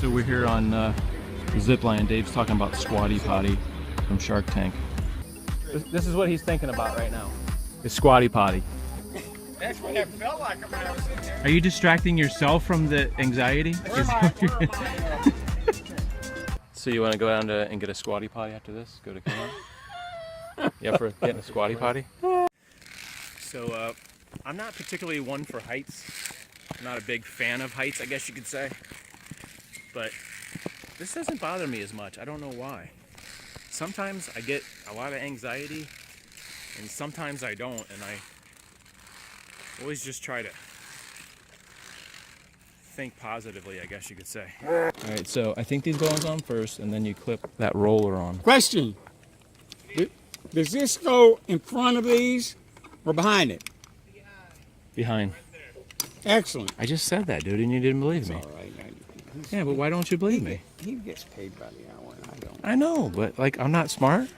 So we're here on the zip line. Dave's talking about Squatty Potty from Shark Tank. This is what he's thinking about right now. Is Squatty Potty. That's what it felt like when I was in there. Are you distracting yourself from the anxiety? Where am I? So you want to go down and get a Squatty Potty after this? Go to Kmart? Yeah, for getting a Squatty Potty? So I'm not particularly one for heights. I'm not a big fan of heights, I guess you could say. But this doesn't bother me as much. I don't know why. Sometimes I get a lot of anxiety, and sometimes I don't, and I always just try to think positively, I guess you could say. All right, so I think these go on first, and then you clip that roller on. Question. Does this go in front of these or behind it? Behind. Excellent. I just said that, dude, and you didn't believe me. All right. Yeah, but why don't you believe me? He gets paid by the hour, and I don't. I know, but like, I'm not smart.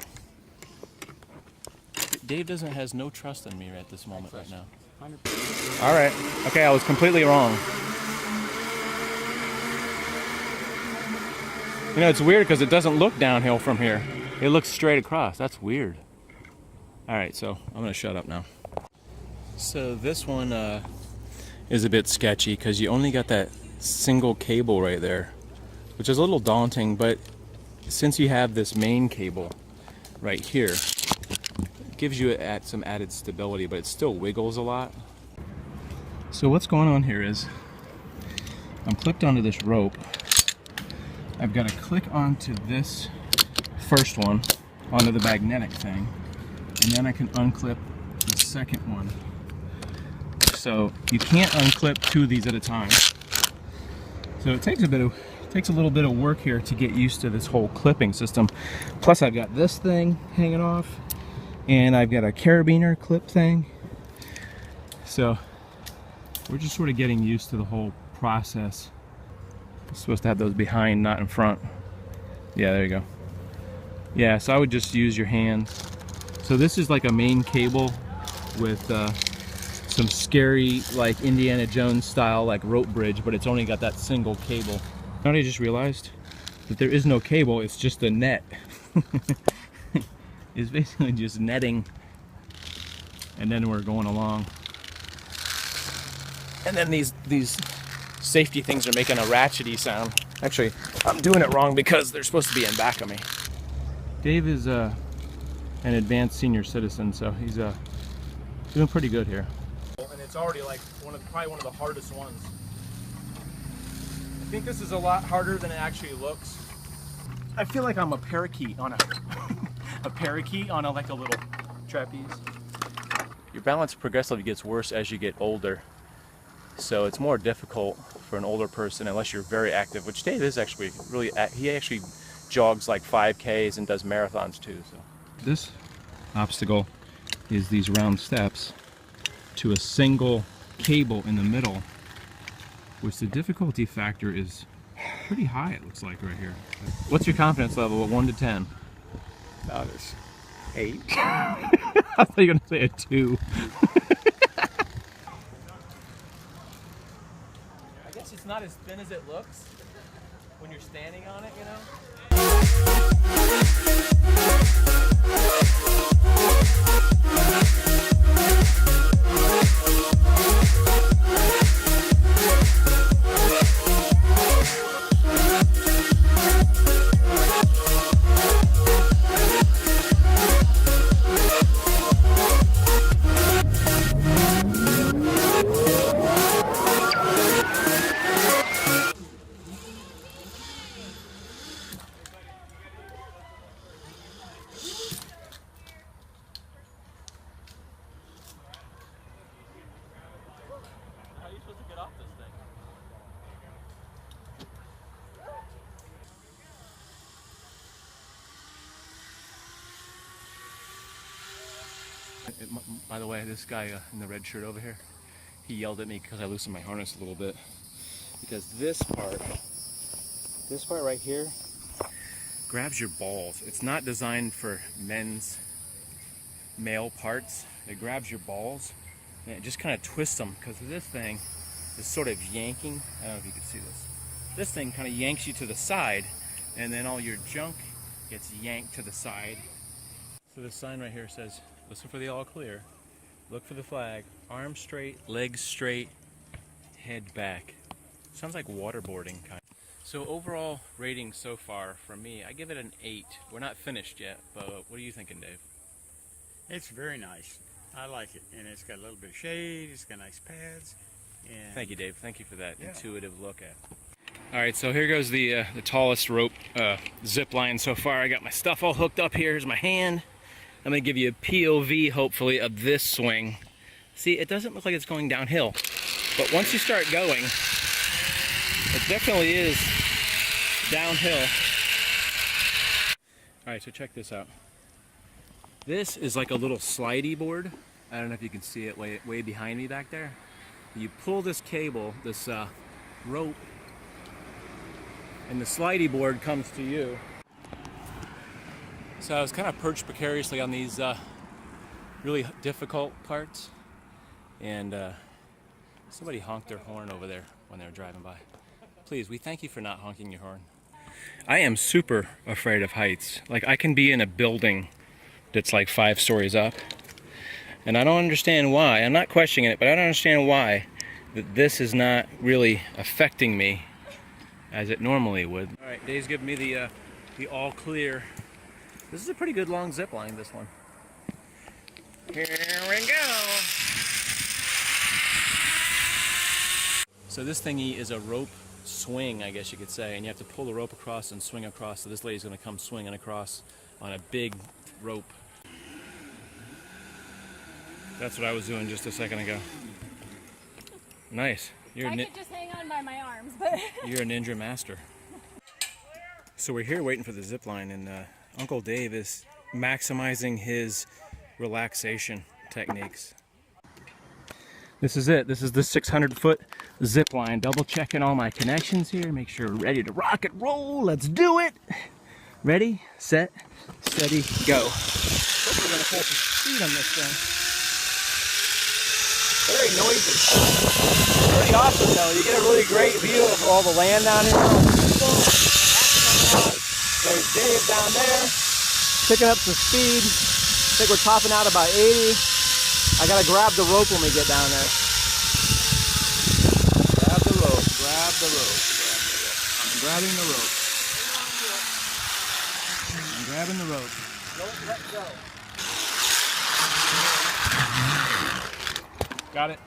Dave has no trust in me at this moment right now. 100%. All right. Okay, I was completely wrong. You know, it's weird because it doesn't look downhill from here. It looks straight across. That's weird. All right, so I'm gonna shut up now. So this one is a bit sketchy because you only got that single cable right there, which is a little daunting, but since you have this main cable right here, it gives you some added stability, but it still wiggles a lot. So what's going on here is I'm clipped onto this rope. I've got to click onto this first one, onto the magnetic thing, and then I can unclip the second one. So you can't unclip two of these at a time. So it takes a little bit of work here to get used to this whole clipping system. Plus I've got this thing hanging off, and I've got a carabiner clip thing. So we're just sort of getting used to the whole process. I'm supposed to have those behind, not in front. Yeah, there you go. Yeah, so I would just use your hands. So this is like a main cable with some scary, like Indiana Jones style, like rope bridge, but it's only got that single cable. Now I just realized that there is no cable, it's just a net. It's basically just netting, and then we're going along. And then these safety things are making a ratchety sound. Actually, I'm doing it wrong because they're supposed to be in back of me. Dave is an advanced senior citizen, so he's doing pretty good here. And it's already like probably one of the hardest ones. I think this is a lot harder than it actually looks. I feel like I'm a parakeet on a parakeet on like a little trapeze. Your balance progressively gets worse as you get older, so it's more difficult for an older person unless you're very active, which Dave is actually really. He actually jogs like 5Ks and does marathons too. So this obstacle is these round steps to a single cable in the middle, which the difficulty factor is pretty high, it looks like right here. What's your confidence level of 1 to 10? About as 8. I thought you were going to say a 2. I guess it's not as thin as it looks when you're standing on it, you know? By the way, this guy in the red shirt over here, he yelled at me because I loosened my harness a little bit. Because this part right here grabs your balls. It's not designed for male parts. It grabs your balls and it just kind of twists them because this thing is sort of yanking. I don't know if you can see this. this thing kind of yanks you to the side, and then all your junk gets yanked to the side. So this sign right here says, listen for the all clear, look for the flag, arms straight, legs straight, head back. Sounds like waterboarding kind. So overall rating so far from me, I give it an 8. We're not finished yet, but what are you thinking, Dave? It's very nice. I like it, and it's got a little bit of shade. It's got nice pads. And Thank you, Dave. Thank you for that intuitive look at. All right, so here goes the tallest rope zip line so far. I got my stuff all hooked up here. Here's my hand. I'm gonna give you a POV, hopefully, of this swing. See, it doesn't look like it's going downhill, but once you start going, it definitely is downhill. All right, so check this out. This is like a little slidey board. I don't know if you can see it way behind me back there. You pull this cable, this rope, and the slidey board comes to you. So I was kind of perched precariously on these really difficult parts, and somebody honked their horn over there when they were driving by. Please, we thank you for not honking your horn. I am super afraid of heights. Like, I can be in a building that's like 5 stories up, and I don't understand why. I'm not questioning it, but I don't understand why that this is not really affecting me as it normally would. All right, Dave's giving me the all clear. This is a pretty good long zip line, this one. Here we go. So this thingy is a rope swing, I guess you could say, and you have to pull the rope across and swing across. So this lady's gonna come swinging across on a big rope. That's what I was doing just a second ago. Nice. I could just hang on by my arms, but You're a ninja master. So we're here waiting for the zip line, and Uncle Dave is maximizing his relaxation techniques. This is it. This is the 600-foot zip line. Double checking all my connections here. Make sure we're ready to rock and roll. Let's do it. Ready, set, steady, go. Hope we're gonna pull some speed on this thing. Very noisy. Pretty awesome though. You get a really great view of all the land down here. There's Dave down there, picking up some speed. I think we're topping out about 80. I gotta grab the rope when we get down there. Grab the rope, grab the rope. I'm grabbing the rope. I'm grabbing the rope. Don't let go. Got it.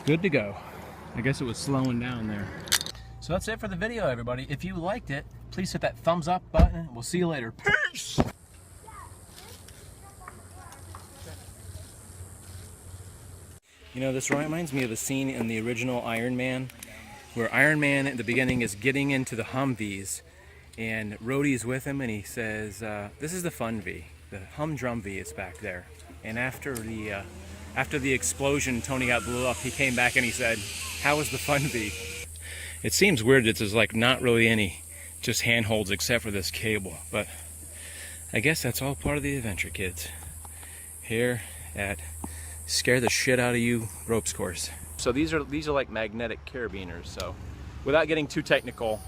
Good to go. I guess it was slowing down there. So that's it for the video, everybody. If you liked it, please hit that thumbs up button. We'll see you later. Peace! You know, this reminds me of a scene in the original Iron Man, where Iron Man at the beginning is getting into the Humvees, and Rhodey's with him, and he says, this is the fun V. The humdrum V is back there. And after the explosion, Tony got blew up, he came back and he said, how was the fun V? It seems weird that there's like not really any just handholds except for this cable, but I guess that's all part of the adventure, kids. Here at Scare the Shit Out of You ropes course. So these are like magnetic carabiners, so without getting too technical,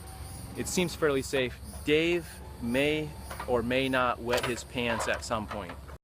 it seems fairly safe. Dave may or may not wet his pants at some point.